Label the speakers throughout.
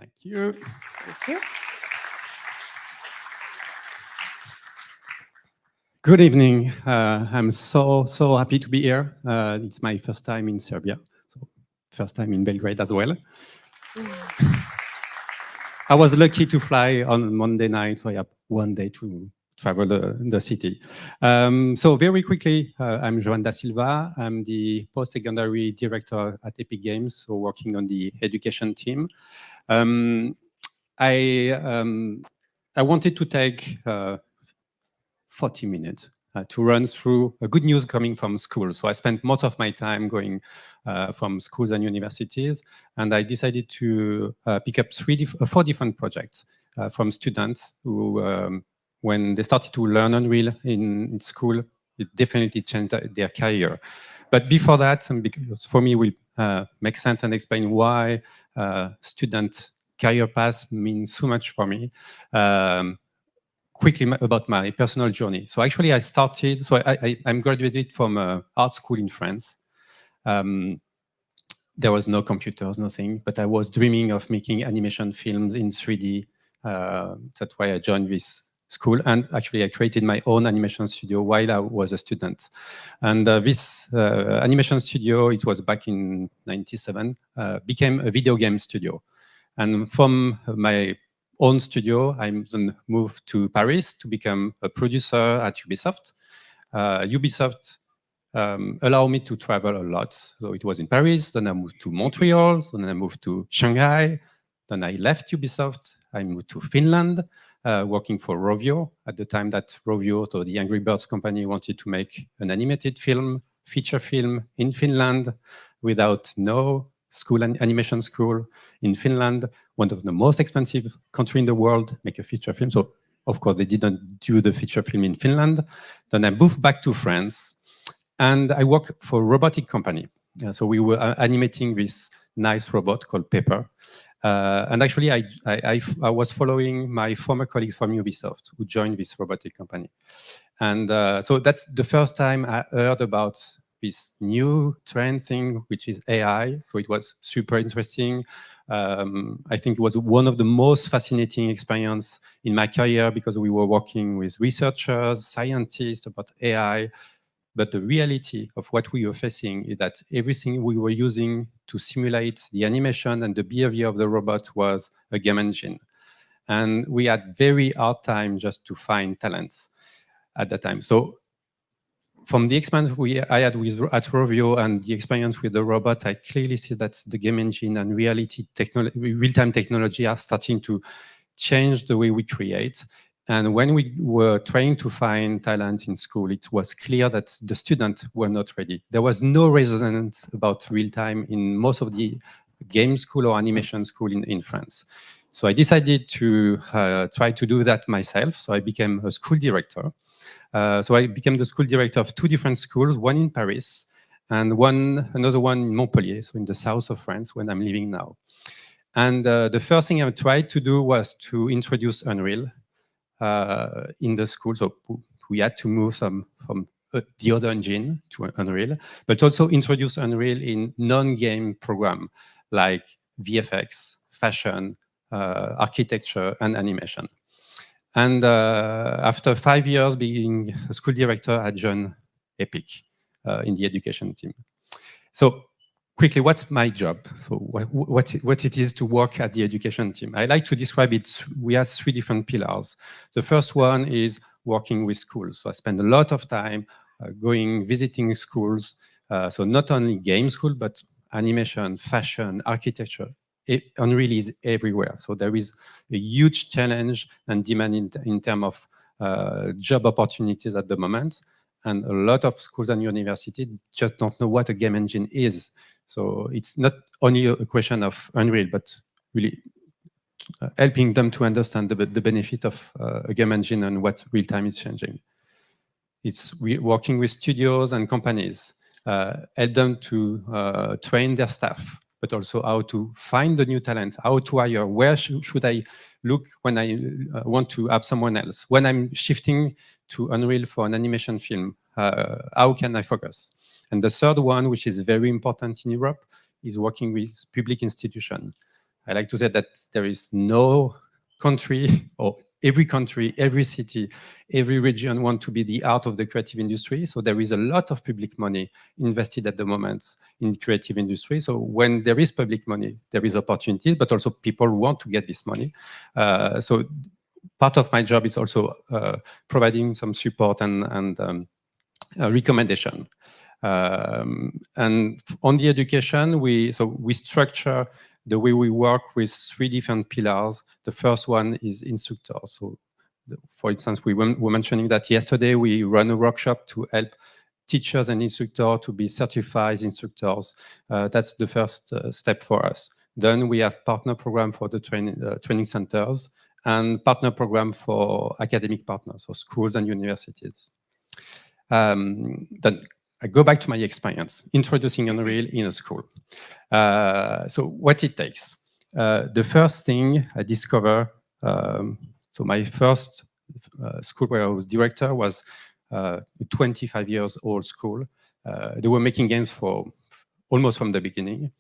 Speaker 1: Thank you.
Speaker 2: Thank you.
Speaker 1: Good evening. I'm so happy to be here. It's my first time in Serbia, so first time in Belgrade as well. I was lucky to fly on Monday night, so I have one day to travel the city. So very quickly, I'm Joan da Silva. I'm the post-secondary director at Epic Games, so working on the education team. I wanted to take 40 minutes to run through good news coming from schools. So I spent most of my time going from schools and universities, and I decided to pick up 4 different projects from students who, when they started to learn Unreal in school, it definitely changed their career. But before that, and because for me, it will make sense and explain why student career paths mean so much for me. Quickly about my personal journey. So actually I started, so I'm graduated from art school in France. There was no computers, nothing, but I was dreaming of making animation films in 3D. That's why I joined this school. And actually I created my own animation studio while I was a student. And this animation studio, it was back in 97, became a video game studio. And from my own studio, I then moved to Paris to become a producer at Ubisoft. Ubisoft allowed me to travel a lot. So it was in Paris, then I moved to Montreal, then I moved to Shanghai, then I left Ubisoft, I moved to Finland, working for Rovio, at the time that Rovio, so the Angry Birds company, wanted to make an animated film, feature film in Finland without no school and animation school in Finland, one of the most expensive country in the world, make a feature film. So of course they didn't do the feature film in Finland. Then I moved back to France and I worked for a robotic company. So we were animating this nice robot called Pepper. And actually I was following my former colleagues from Ubisoft who joined this robotic company. And so that's the first time I heard about this new trend thing, which is AI. So it was super interesting. I think it was one of the most fascinating experience in my career because we were working with researchers, scientists about AI. But the reality of what we were facing is that everything we were using to simulate the animation and the behavior of the robot was a game engine. And we had very hard time just to find talents at that time. So from the experience I had at Rovio and the experience with the robot, I clearly see that the game engine and real-time technology are starting to change the way we create. And when we were trying to find talent in school, it was clear that the students were not ready. There was no resonance about real-time in most of the game school or animation school in France. So I decided to try to do that myself. So I became a school director. So I became the school director of 2 different schools, one in Paris and another one in Montpellier, so in the south of France, where I'm living now. And the first thing I tried to do was to introduce Unreal in the school. So we had to move from the other engine to Unreal, but also introduce Unreal in non-game program like VFX, fashion, architecture, and animation. And after 5 years being a school director, I joined Epic in the education team. So quickly, what's my job? So what it is to work at the education team? I like to describe it, we have 3 different pillars. The first one is working with schools. So I spend a lot of time visiting schools. So not only game school, but animation, fashion, architecture. Unreal is everywhere. So there is a huge challenge and demand in terms of job opportunities at the moment. And a lot of schools and universities just don't know what a game engine is. So it's not only a question of Unreal, but really helping them to understand the benefit of a game engine and what real time is changing. It's working with studios and companies, help them to train their staff, but also how to find the new talents, how to hire, where should I look when I want to have someone else? When I'm shifting to Unreal for an animation film, how can I focus? And the third one, which is very important in Europe, is working with public institutions. I like to say that there is no country, or every city, every region want to be the heart of the creative industry. So there is a lot of public money invested at the moment in creative industry. So when there is public money, there is opportunity, but also people want to get this money. So part of my job is also providing some support and recommendation. And on the education, we structure the way we work with 3 different pillars. The first one is instructors. So, for instance, we were mentioning that yesterday we run a workshop to help teachers and instructors to be certified instructors. That's the first step for us. Then we have partner program for the training centers and partner program for academic partners, so schools and universities. Then I go back to my experience, introducing Unreal in a school. So what it takes. The first thing I discover, so my first school where I was director was a 25 years old school. They were making games for almost from the beginning.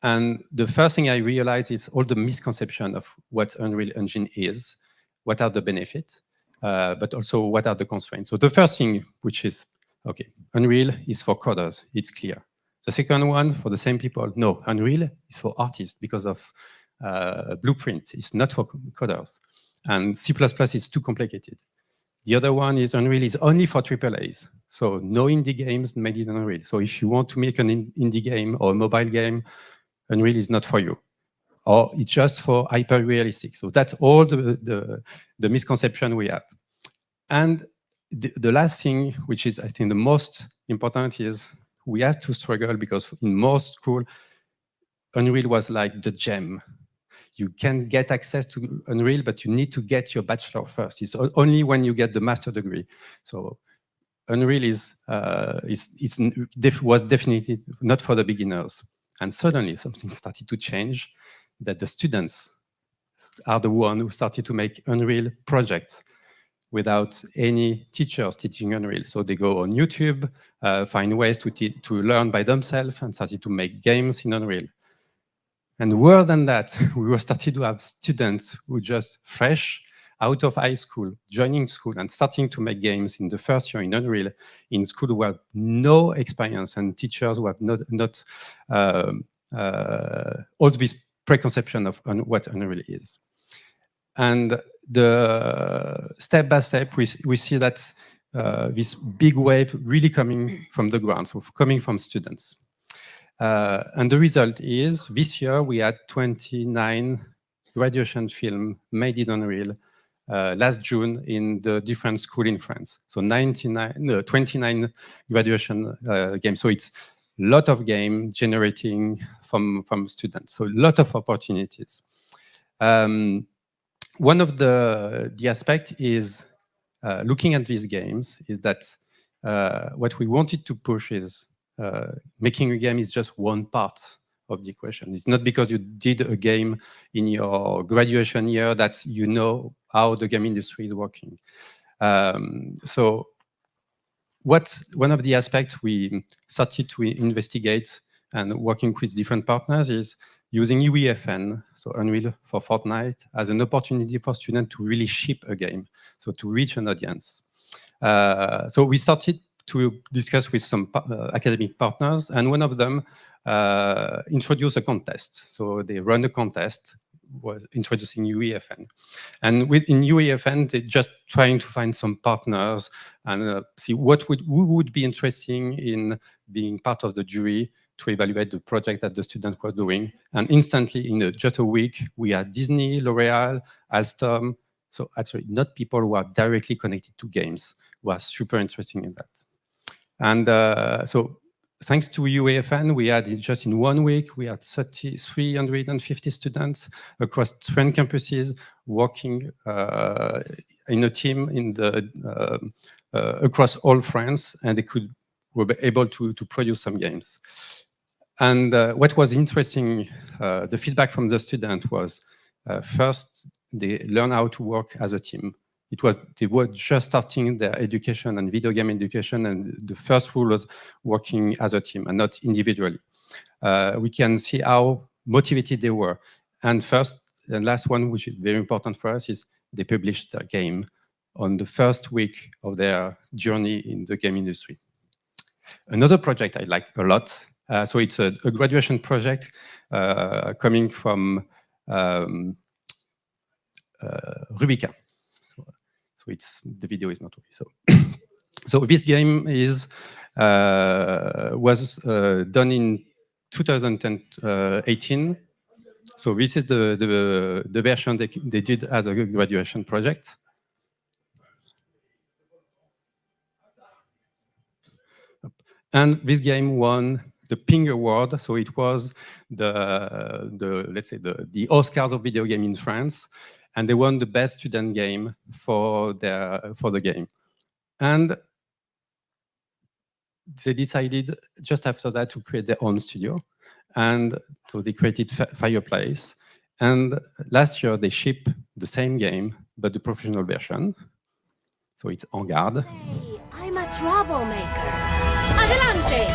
Speaker 1: And the first thing I realized is all the misconception of what Unreal Engine is, what are the benefits, but also what are the constraints. So the first thing, which is, okay, Unreal is for coders, it's clear. The second one, for the same people, no, Unreal is for artists because of Blueprint, it's not for coders. And C++ is too complicated. The other one is Unreal is only for AAAs. So no indie games made in Unreal. So if you want to make an indie game or a mobile game, Unreal is not for you. Or it's just for hyper-realistic. So that's all the misconception we have. And the last thing, which is I think the most important, is we have to struggle because in most school, Unreal was like the gem. You can get access to Unreal, but you need to get your bachelor first. It's only when you get the master degree. So Unreal was definitely not for the beginners. And suddenly something started to change, that the students are the ones who started to make Unreal projects without any teachers teaching Unreal. So they go on YouTube, find ways to learn by themselves and started to make games in Unreal. And more than that, we were starting to have students who just fresh out of high school, joining school and starting to make games in the first year in Unreal, in school who have no experience, and teachers who have not all this preconception of what Unreal is. And the step by step, we see that this big wave really coming from the ground, so coming from students. And the result is, this year we had 29 graduation films made in Unreal last June in the different schools in France. So 29 graduation games. So it's a lot of game generating from students. So a lot of opportunities. One of the aspect is looking at these games is that what we wanted to push is making a game is just one part of the equation. It's not because you did a game in your graduation year that you know how the game industry is working. So one of the aspects we started to investigate and working with different partners is using UEFN, so Unreal for Fortnite, as an opportunity for students to really ship a game, so to reach an audience. So we started to discuss with some academic partners, and one of them introduced a contest. So they run a contest, was introducing UEFN. And in UEFN, they're just trying to find some partners and see who would be interesting in being part of the jury to evaluate the project that the students were doing. And instantly, in just a week, we had Disney, L'Oreal, Alstom. So actually, not people who are directly connected to games, who are super interested in that. And so thanks to UEFN, we had just in 1 week, we had 350 students across 20 campuses working in a team across all France, and they were able to produce some games. And what was interesting, the feedback from the student was, first, they learn how to work as a team. They were just starting their education and video game education, and the first rule was working as a team and not individually. We can see how motivated they were. And first and last one, which is very important for us, is they published their game on the first week of their journey in the game industry. Another project I like a lot, so it's a graduation project coming from Rubica. So it's, the video is not okay. So, so this game is was done in 2018. So this is the version they did as a graduation project. And this game won the Ping Award. So it was the let's say the Oscars of video game in France, and they won the best student game for the game. And they decided just after that to create their own studio, and so they created Fireplace. And last year they shipped the same game but the professional version. So it's En Garde.
Speaker 2: Hey, I'm a troublemaker. Adelante!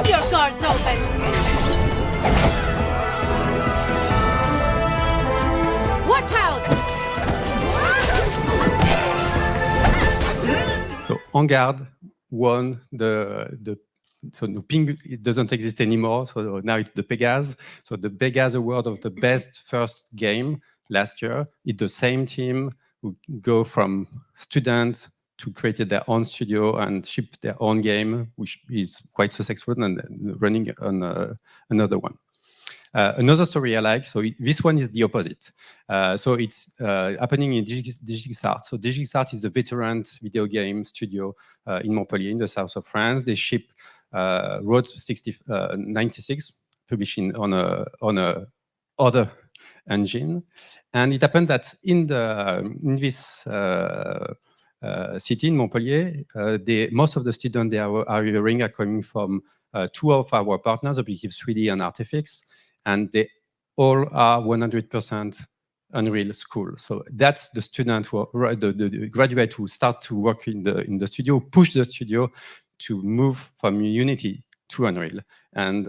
Speaker 2: Your card's open. Watch out!
Speaker 1: So En Garde won so the Ping, it doesn't exist anymore. So now it's the Pégase. So the Pégase Award of the best first game last year. It's the same team who go from students to create their own studio and ship their own game, which is quite successful, and running on another one. Another story I like, so this one is the opposite. So it's happening in DigixArt. So DigixArt is a veteran video game studio in Montpellier, in the south of France. They ship Road 96, publishing on a other engine. And it happened that in this city in Montpellier, most of the students they are hiring are coming from two of our partners, Objective 3D and Artifix, and they all are 100% Unreal school. So that's the student who are, the graduate who start to work in the studio, push the studio to move from Unity to Unreal. And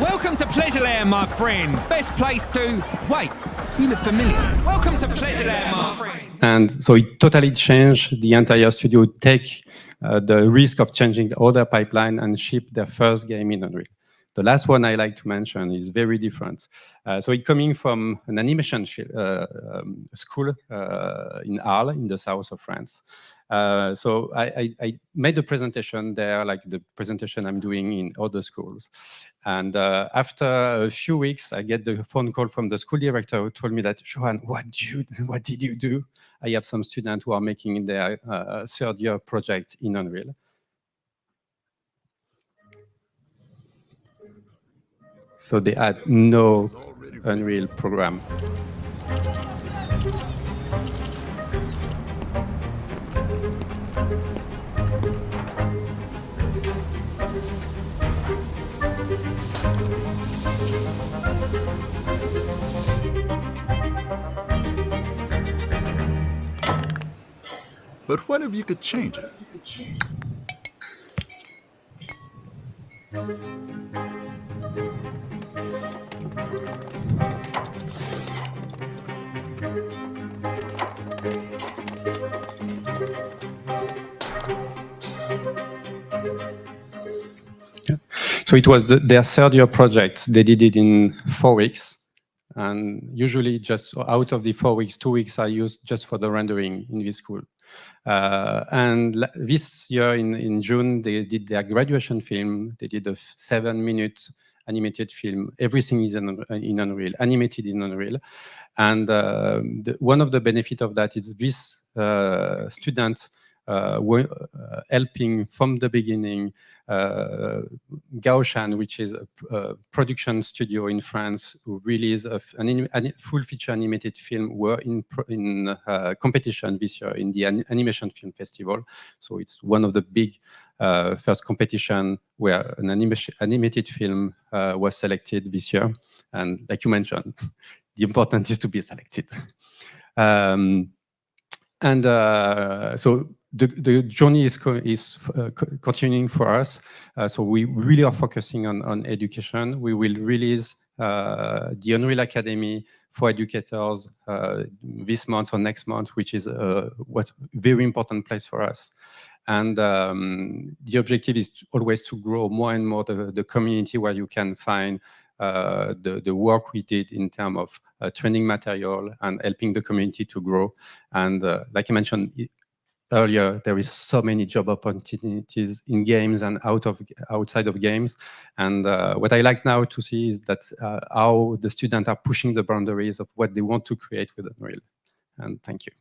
Speaker 3: Welcome to Pleasureland, my friend. Best place to... Wait, you look familiar. Welcome to Pleasureland, my friend.
Speaker 1: And so it totally changed the entire studio, take the risk of changing all their pipeline and ship their first game in Unreal. The last one I like to mention is very different. So it's coming from an animation school in Arles, in the south of France. So I made a presentation there, like the presentation I'm doing in other schools. And after a few weeks, I get the phone call from the school director who told me that, Joan, what did you do? I have some students who are making their third year project in Unreal. So they had no Unreal program.
Speaker 4: But what if you could change it?
Speaker 1: So it was their third year project. They did it in 4 weeks. And usually just out of the 4 weeks, 2 weeks are used just for the rendering in this school. And this year in June, they did their graduation film. They did a 7-minute animated film. Everything is in Unreal, animated in Unreal. And one of the benefits of that is this student were helping from the beginning Gaoshan, which is a production studio in France, who released a full-feature animated film, were in competition this year in the Animation Film Festival. So it's one of the big first competition where an animated film was selected this year. And like you mentioned, the important is to be selected. So the journey is continuing for us. So we really are focusing on education. We will release the Unreal Academy for educators this month or next month, which is what's very important place for us. And the objective is always to grow more and more the community where you can find the work we did in terms of training material and helping the community to grow. And like I mentioned earlier, there is so many job opportunities in games and outside of games. And what I like now to see is that how the students are pushing the boundaries of what they want to create with Unreal. And thank you.